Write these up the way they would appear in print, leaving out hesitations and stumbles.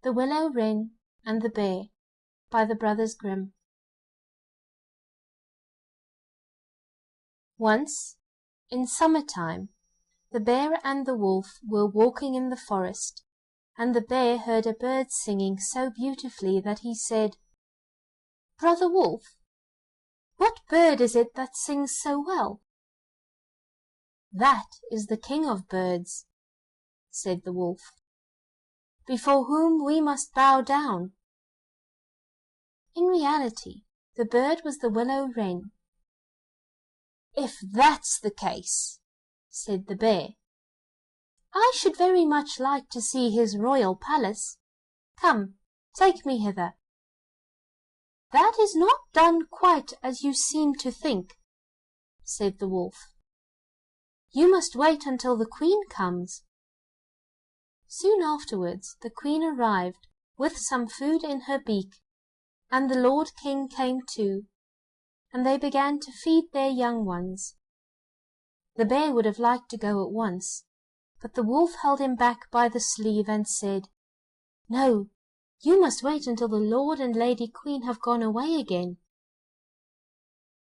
The Willow-Wren and the Bear by the Brothers Grimm. Once, in summer-time, the Bear and the Wolf were walking in the forest, and the Bear heard a bird singing so beautifully that he said, "Brother Wolf, what bird is it that sings so well?" "That is the King of Birds," said the Wolf, "before whom we must bow down." In reality, the bird was the Willow-Wren. "If that's the case," said the Bear, "I should very much like to see his royal palace. Come, take me hither." "That is not done quite as you seem to think," said the Wolf. "You must wait until the Queen comes." Soon afterwards the Queen arrived with some food in her beak, and the Lord King came too, and they began to feed their young ones. The Bear would have liked to go at once, but the Wolf held him back by the sleeve and said, "No, you must wait until the Lord and Lady Queen have gone away again."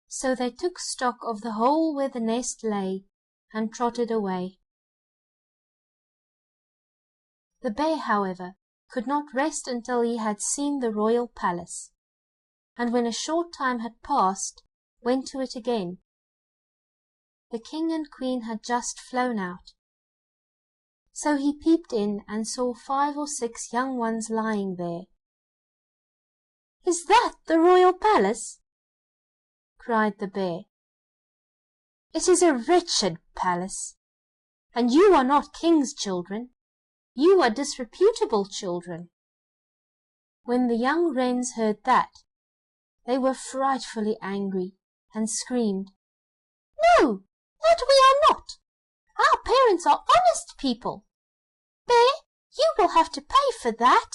So they took stock of the hole where the nest lay, and trotted away. The Bear, however, could not rest until he had seen the royal palace, and when a short time had passed, went to it again. The King and Queen had just flown out. So he peeped in and saw 5 or 6 young ones lying there. "Is that the royal palace?" cried the Bear. "It is a wretched palace, and you are not king's children. You are disreputable children." When the young wrens heard that, they were frightfully angry, and screamed, "No, that we are not! Our parents are honest people. Bear, you will have to pay for that."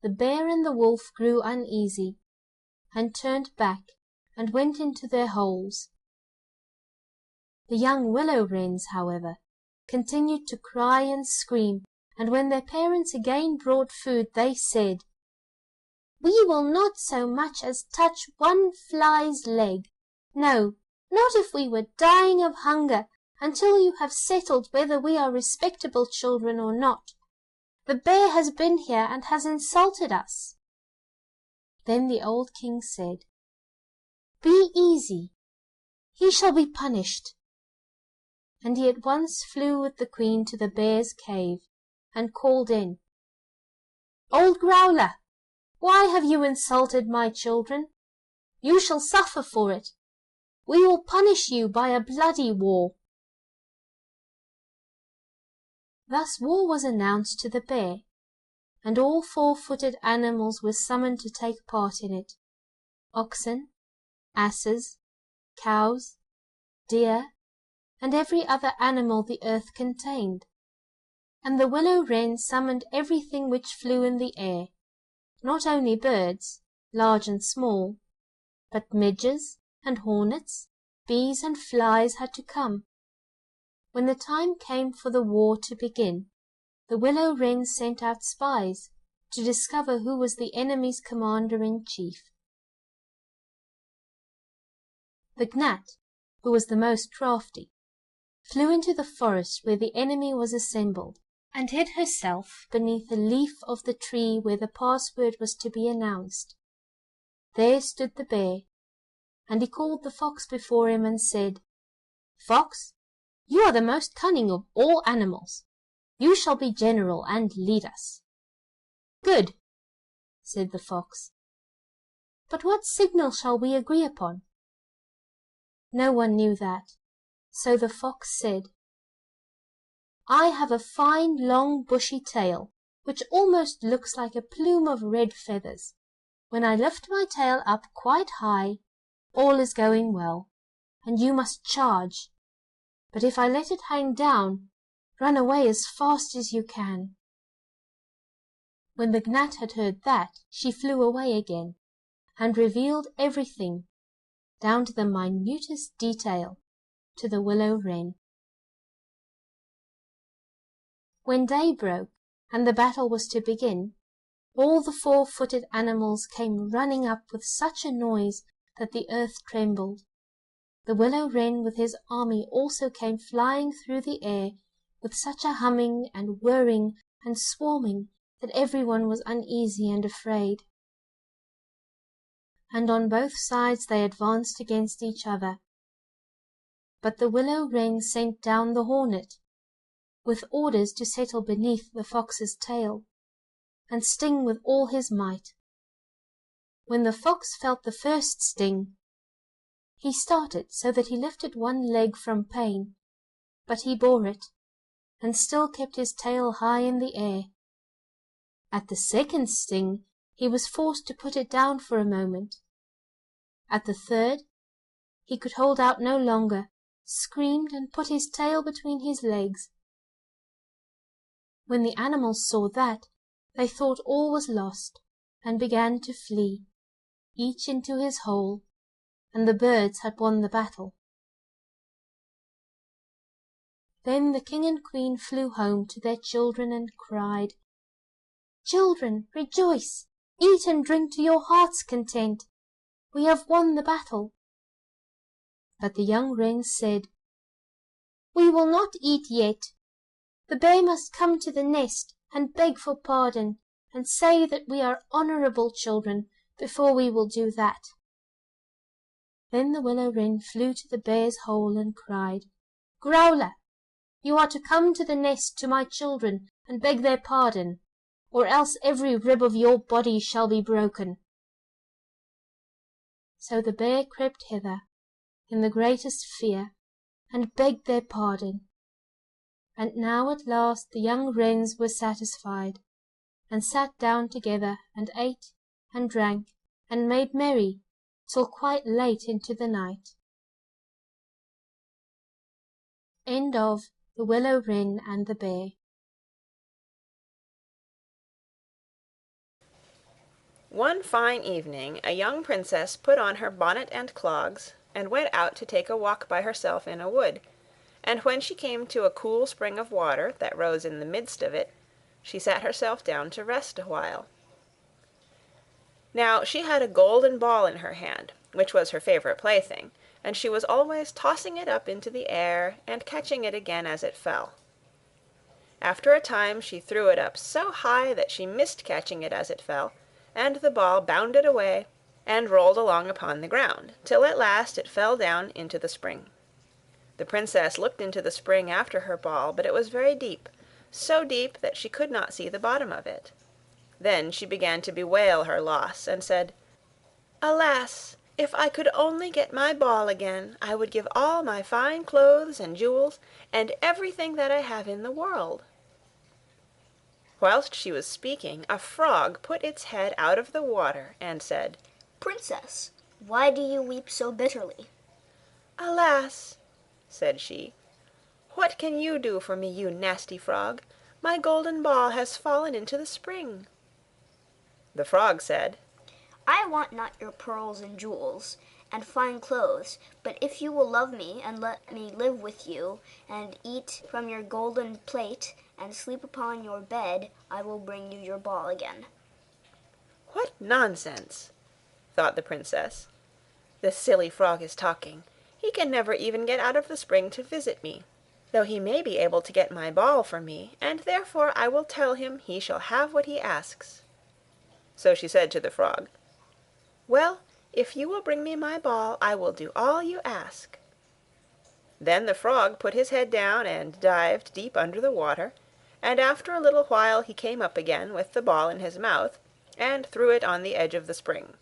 The Bear and the Wolf grew uneasy, and turned back, and went into their holes. The young willow-wrens, however, continued to cry and scream, and when their parents again brought food, they said, "We will not so much as touch one fly's leg. No, not if we were dying of hunger, until you have settled whether we are respectable children or not. The Bear has been here and has insulted us." Then the old King said, "Be easy, he shall be punished." And he at once flew with the Queen to the Bear's cave, and called in, "Old Growler, why have you insulted my children? You shall suffer for it. We will punish you by a bloody war." Thus war was announced to the Bear, and all 4-footed animals were summoned to take part in it: oxen, asses, cows, deer, and every other animal the earth contained. And the Willow-Wren summoned everything which flew in the air, not only birds, large and small, but midges and hornets, bees and flies had to come. When the time came for the war to begin, the Willow-Wren sent out spies to discover who was the enemy's commander-in-chief. The Gnat, who was the most crafty, flew into the forest where the enemy was assembled, and hid herself beneath a leaf of the tree where the password was to be announced. There stood the Bear, and he called the Fox before him and said, "Fox, you are the most cunning of all animals. You shall be general and lead us." "Good," said the Fox. "But what signal shall we agree upon?" No one knew that, so the Fox said, "I have a fine long bushy tail, which almost looks like a plume of red feathers. When I lift my tail up quite high, all is going well, and you must charge. But if I let it hang down, run away as fast as you can." When the Gnat had heard that, she flew away again, and revealed everything, down to the minutest detail, to the Willow-Wren. When day broke, and the battle was to begin, all the four-footed animals came running up with such a noise that the earth trembled. The Willow-Wren with his army also came flying through the air with such a humming and whirring and swarming that everyone was uneasy and afraid. And on both sides they advanced against each other. But the Willow-Wren sent down the hornet, with orders to settle beneath the fox's tail, and sting with all his might. When the fox felt the first sting, he started so that he lifted one leg from pain, but he bore it, and still kept his tail high in the air. At the second sting he was forced to put it down for a moment. At the third he could hold out no longer, screamed, and put his tail between his legs. When the animals saw that, they thought all was lost, and began to flee, each into his hole, and the birds had won the battle. Then the king and queen flew home to their children and cried, "Children, rejoice! Eat and drink to your heart's content. We have won the battle." But the young wrens said, "We will not eat yet. The bear must come to the nest and beg for pardon, and say that we are honourable children before we will do that." Then the willow-wren flew to the bear's hole and cried, "Growler, you are to come to the nest to my children and beg their pardon, or else every rib of your body shall be broken." So the bear crept hither in the greatest fear, and begged their pardon. And now at last the young wrens were satisfied, and sat down together and ate and drank and made merry till quite late into the night. End of The Willow-Wren and the Bear. One fine evening a young princess put on her bonnet and clogs, and went out to take a walk by herself in a wood, and when she came to a cool spring of water that rose in the midst of it, she sat herself down to rest a while. Now she had a golden ball in her hand, which was her favourite plaything, and she was always tossing it up into the air, and catching it again as it fell. After a time she threw it up so high that she missed catching it as it fell, and the ball bounded away, and rolled along upon the ground, till at last it fell down into the spring. The princess looked into the spring after her ball, but it was very deep, so deep that she could not see the bottom of it. Then she began to bewail her loss, and said, "Alas! If I could only get my ball again, I would give all my fine clothes and jewels, and everything that I have in the world." Whilst she was speaking, a frog put its head out of the water, and said, "Princess, why do you weep so bitterly?" "Alas!" said she, "what can you do for me, you nasty frog? My golden ball has fallen into the spring." The frog said, "I want not your pearls and jewels and fine clothes, but if you will love me and let me live with you and eat from your golden plate and sleep upon your bed, I will bring you your ball again." "What nonsense!" thought the princess. "The silly frog is talking. He can never even get out of the spring to visit me, though he may be able to get my ball for me, and therefore I will tell him he shall have what he asks." So she said to the frog, "Well, if you will bring me my ball, I will do all you ask." Then the frog put his head down and dived deep under the water, and after a little while he came up again with the ball in his mouth, and threw it on the edge of the spring.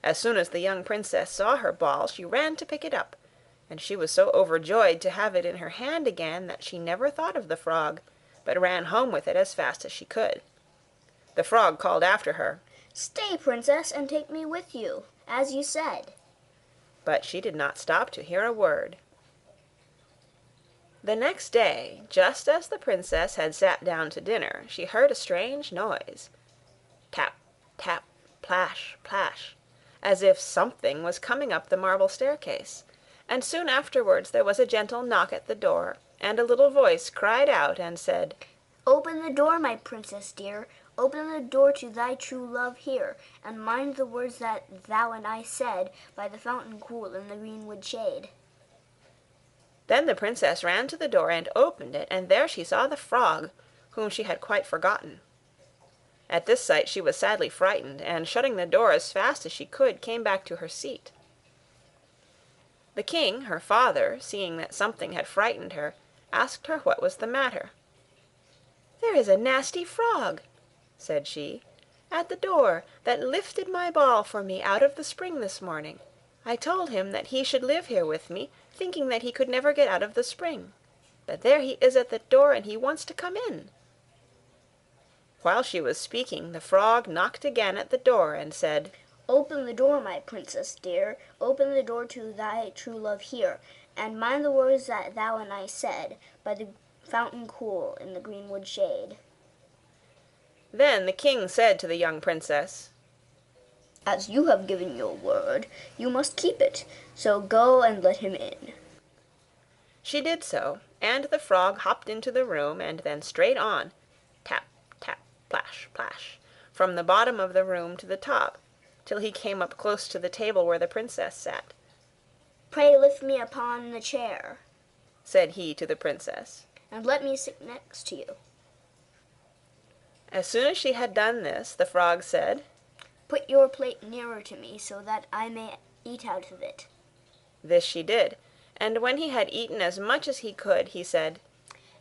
As soon as the young princess saw her ball, she ran to pick it up, and she was so overjoyed to have it in her hand again that she never thought of the frog, but ran home with it as fast as she could. The frog called after her, "Stay, princess, and take me with you, as you said." but she did not stop to hear a word. The next day, just as the princess had sat down to dinner, she heard a strange noise. Tap, tap, plash, plash, as if something was coming up the marble staircase, and soon afterwards there was a gentle knock at the door, and a little voice cried out and said, Open the door, my princess dear, open the door to thy true love here, and mind the words that thou and I said by the fountain cool in the greenwood shade. Then the princess ran to the door and opened it, and there she saw the frog, whom she had quite forgotten. At this sight she was sadly frightened, and shutting the door as fast as she could, came back to her seat. The king, her father, seeing that something had frightened her, asked her what was the matter. "There is a nasty frog," said she, "at the door, that lifted my ball for me out of the spring this morning. I told him that he should live here with me, thinking that he could never get out of the spring. But there he is at the door, and he wants to come in." While she was speaking, the frog knocked again at the door and said, Open the door, my princess dear, open the door to thy true love here, and mind the words that thou and I said by the fountain cool in the greenwood shade. Then the king said to the young princess, As you have given your word, you must keep it, so go and let him in. She did so, and the frog hopped into the room, and then straight on, tap, tap, plash, plash, from the bottom of the room to the top, till he came up close to the table where the princess sat. Pray lift me upon the chair, said he to the princess, and let me sit next to you. As soon as she had done this, the frog said, Put your plate nearer to me, so that I may eat out of it. This she did, and when he had eaten as much as he could, he said,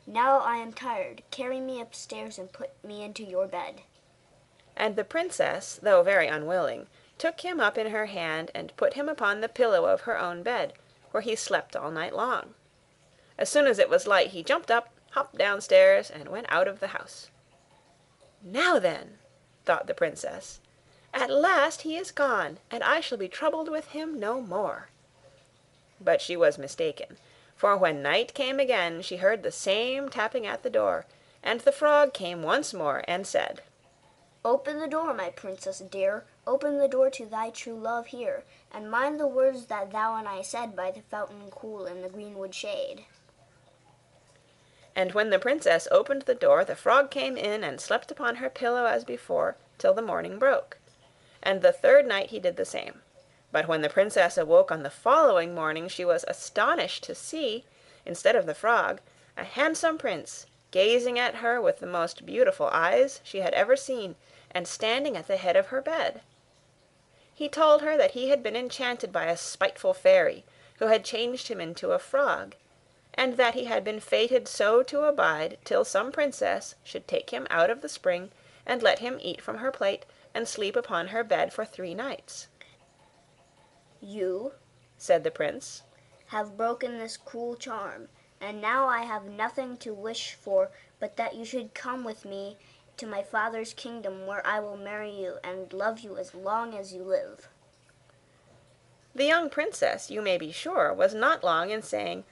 Now I am tired. Carry me upstairs and put me into your bed. And the princess, though very unwilling, took him up in her hand and put him upon the pillow of her own bed, where he slept all night long. As soon as it was light, he jumped up, hopped downstairs, and went out of the house. Now then, thought the princess, at last he is gone, and I shall be troubled with him no more. But she was mistaken, for when night came again, she heard the same tapping at the door, and the frog came once more and said, Open the door, my princess dear, open the door to thy true love here, and mind the words that thou and I said by the fountain cool in the greenwood shade. And when the princess opened the door, the frog came in and slept upon her pillow as before, till the morning broke. And the third night he did the same. But when the princess awoke on the following morning, she was astonished to see, instead of the frog, a handsome prince, gazing at her with the most beautiful eyes she had ever seen, and standing at the head of her bed. He told her that he had been enchanted by a spiteful fairy, who had changed him into a frog, and that he had been fated so to abide till some princess should take him out of the spring, and let him eat from her plate, and sleep upon her bed for 3 nights. You, said the prince, have broken this cruel charm, and now I have nothing to wish for but that you should come with me to my father's kingdom, where I will marry you and love you as long as you live. The young princess, you may be sure, was not long in saying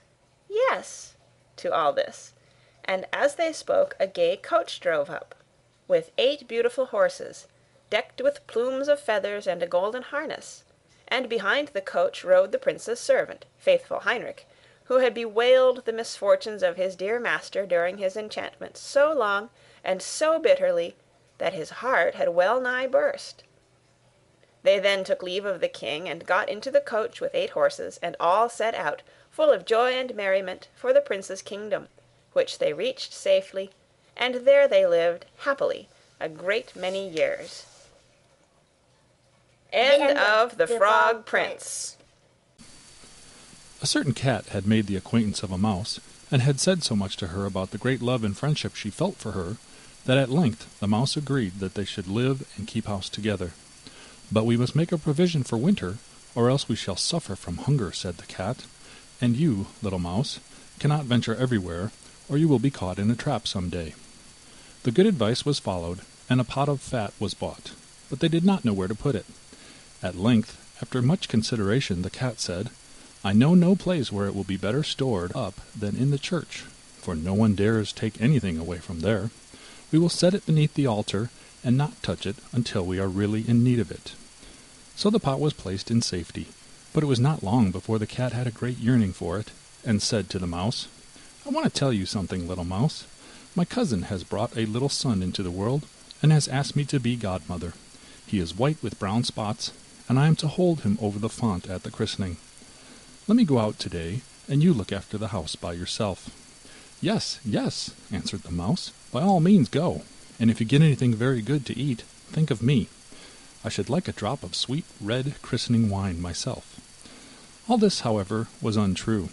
yes to all this, and as they spoke a gay coach drove up, with 8 beautiful horses, decked with plumes of feathers and a golden harness, and behind the coach rode the prince's servant, faithful Heinrich, who had bewailed the misfortunes of his dear master during his enchantment so long and so bitterly that his heart had well nigh burst. They then took leave of the king, and got into the coach with 8 horses, and all set out, full of joy and merriment, for the prince's kingdom, which they reached safely, and there they lived happily a great many years. End of The Frog Prince. A certain cat had made the acquaintance of a mouse, and had said so much to her about the great love and friendship she felt for her, that at length the mouse agreed that they should live and keep house together. But we must make a provision for winter, or else we shall suffer from hunger, said the cat. And you, little mouse, cannot venture everywhere, or you will be caught in a trap some day. The good advice was followed, and a pot of fat was bought, but they did not know where to put it. At length, after much consideration, the cat said, I know no place where it will be better stored up than in the church, for no one dares take anything away from there. We will set it beneath the altar, and not touch it until we are really in need of it. So the pot was placed in safety, but it was not long before the cat had a great yearning for it, and said to the mouse, I want to tell you something, little mouse. My cousin has brought a little son into the world, and has asked me to be godmother. He is white with brown spots, and I am to hold him over the font at the christening. Let me go out today, and you look after the house by yourself." "Yes, yes," answered the mouse, "by all means go, and if you get anything very good to eat, think of me. I should like a drop of sweet red christening wine myself." All this, however, was untrue.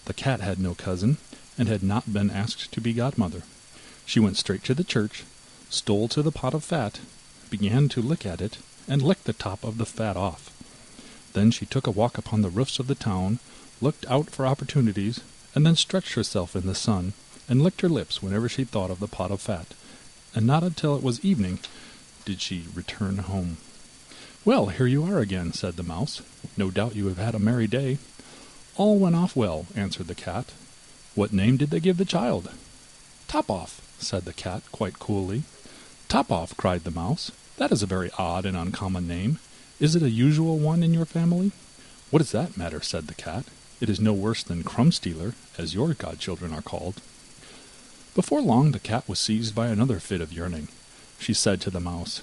The cat had no cousin, and had not been asked to be godmother. She went straight to the church, stole to the pot of fat, began to lick at it, and licked the top of the fat off. Then she took a walk upon the roofs of the town, looked out for opportunities, and then stretched herself in the sun, and licked her lips whenever she thought of the pot of fat, and not until it was evening did she return home. "Well, here you are again," said the mouse. "No doubt you have had a merry day." "All went off well," answered the cat. "What name did they give the child?" "Top-off," said the cat quite coolly. "Top-off," cried the mouse. "That is a very odd and uncommon name. Is it a usual one in your family?" "What does that matter?" said the cat. "It is no worse than Crumb-stealer, as your godchildren are called." Before long the cat was seized by another fit of yearning. She said to the mouse,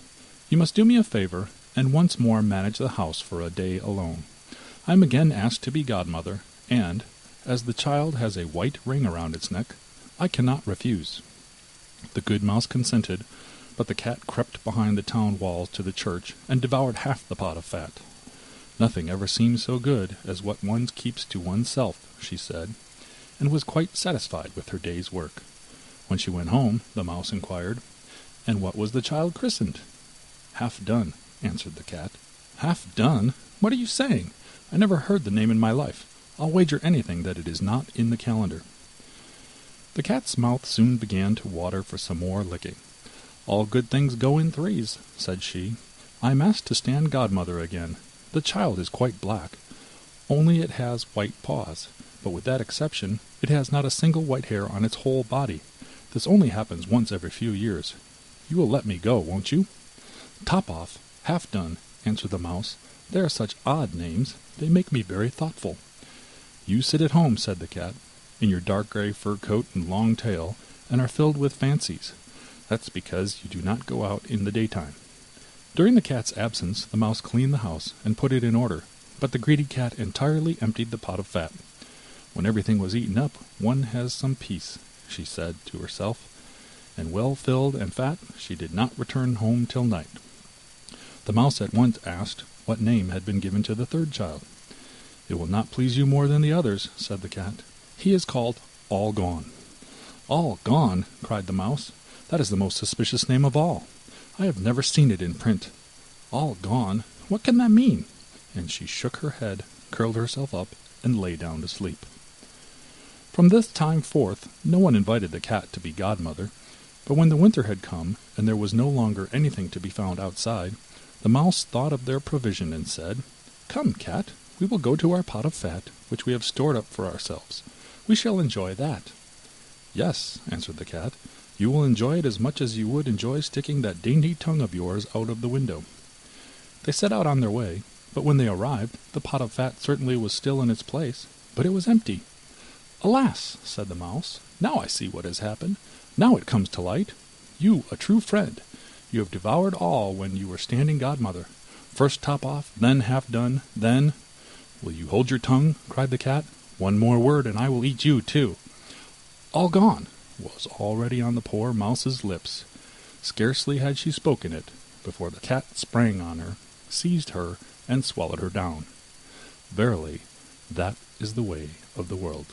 "You must do me a favor, and once more manage the house for a day alone. I am again asked to be godmother, and, as the child has a white ring around its neck, I cannot refuse." The good mouse consented, but the cat crept behind the town walls to the church, and devoured half the pot of fat. "Nothing ever seems so good as what one keeps to oneself," she said, and was quite satisfied with her day's work. When she went home, the mouse inquired, "And what was the child christened?" "Half done," answered the cat. "Half done? What are you saying? I never heard the name in my life. I'll wager anything that it is not in the calendar." The cat's mouth soon began to water for some more licking. "All good things go in threes," said she. "I am asked to stand godmother again. The child is quite black, only it has white paws, but with that exception it has not a single white hair on its whole body. This only happens once every few years. You will let me go, won't you?" "Top-off, Half-done," answered the mouse. "They are such odd names. They make me very thoughtful." "You sit at home," said the cat, "in your dark gray fur coat and long tail, and are filled with fancies. That's because you do not go out in the daytime." During the cat's absence the mouse cleaned the house and put it in order, but the greedy cat entirely emptied the pot of fat. "When everything was eaten up, one has some peace," she said to herself, and well filled and fat, she did not return home till night. The mouse at once asked what name had been given to the third child. "It will not please you more than the others," said the cat. "He is called All Gone." "All Gone!" cried the mouse. "That is the most suspicious name of all. I have never seen it in print. All Gone! What can that mean?" And she shook her head, curled herself up, and lay down to sleep. From this time forth no one invited the cat to be godmother, but when the winter had come, and there was no longer anything to be found outside, the mouse thought of their provision and said, "Come, cat, we will go to our pot of fat, which we have stored up for ourselves. We shall enjoy that." "Yes," answered the cat, "you will enjoy it as much as you would enjoy sticking that dainty tongue of yours out of the window." They set out on their way, but when they arrived, the pot of fat certainly was still in its place, but it was empty. "Alas!" said the mouse, "now I see what has happened. Now it comes to light. You, a true friend, you have devoured all when you were standing godmother. First Top-off, then Half-done, then—" "Will you hold your tongue?" cried the cat. "One more word, and I will eat you too." "All Gone" was already on the poor mouse's lips. Scarcely had she spoken it, before the cat sprang on her, seized her, and swallowed her down. Verily, that is the way of the world.